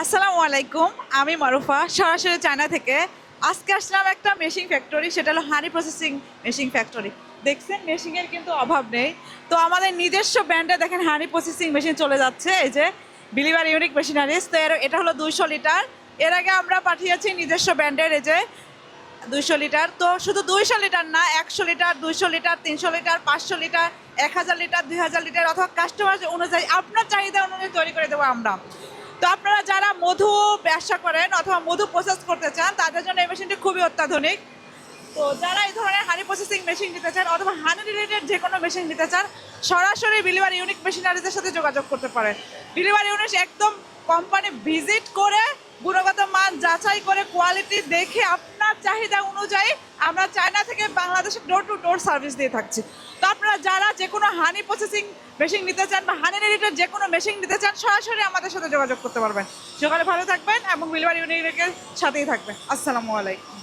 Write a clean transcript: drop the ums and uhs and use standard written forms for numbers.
আসসালামু আলাইকুম, আমি মারুফা সরাসরি চায়না থেকে। আজকে আসলাম একটা মেশিন ফ্যাক্টরি, সেটা হলো হানি প্রসেসিং মেশিন ফ্যাক্টরি। দেখছেন মেশিনের কিন্তু অভাব নেই। তো আমাদের নিজস্ব ব্র্যান্ডে দেখেন হানি প্রসেসিং মেশিন চলে যাচ্ছে, এই যে বিলিভার ইউনিক মেশিনারিজ। তো এটা হলো 200 লিটার। এর আগে আমরা পাঠিয়েছি নিজস্ব ব্র্যান্ডের, এই যে 200 লিটার। তো শুধু 200 লিটার না, 100 litre, 200 litre, 300 litre, 500 litre, 1000 litre, 2000 litre, অথবা কাস্টমার অনুযায়ী আপনার চাহিদা অনুযায়ী তৈরি করে দেবো আমরা। তো আপনারা যারা মধু ব্যবসা করেন অথবা মধু প্রসেস করতে চান, তাদের জন্য এই মেশিনটি খুবই অত্যাধুনিক। তো যারা এই ধরনের হানি প্রসেসিং মেশিন নিতে চান অথবা হানি রিলেটেড যে কোনো মেশিন নিতে চান, সরাসরি বিলিভার ইউনিক মেশিনারিজের সাথে যোগাযোগ করতে পারেন। বিলিভার ইউনিট একদম কোম্পানি ভিজিট করে গুণগত মান যাচাই করে কোয়ালিটি দেখে আপনার চাহিদা অনুযায়ী আমরা চায়না থেকে বাংলাদেশে ডোর টু ডোর সার্ভিস দিয়ে থাকছি। তো আপনারা যারা যে কোনো হানি প্রসেসিং মেশিন নিতে চান বা হানি রিলেটেড যে কোনো মেশিন নিতে চান, সরাসরি আমাদের সাথে যোগাযোগ করতে পারবেন। সকালে ভালো থাকবেন এবং বিলিভার ইউনিটের সাথেই থাকবেন। আসসালামু আলাইকুম।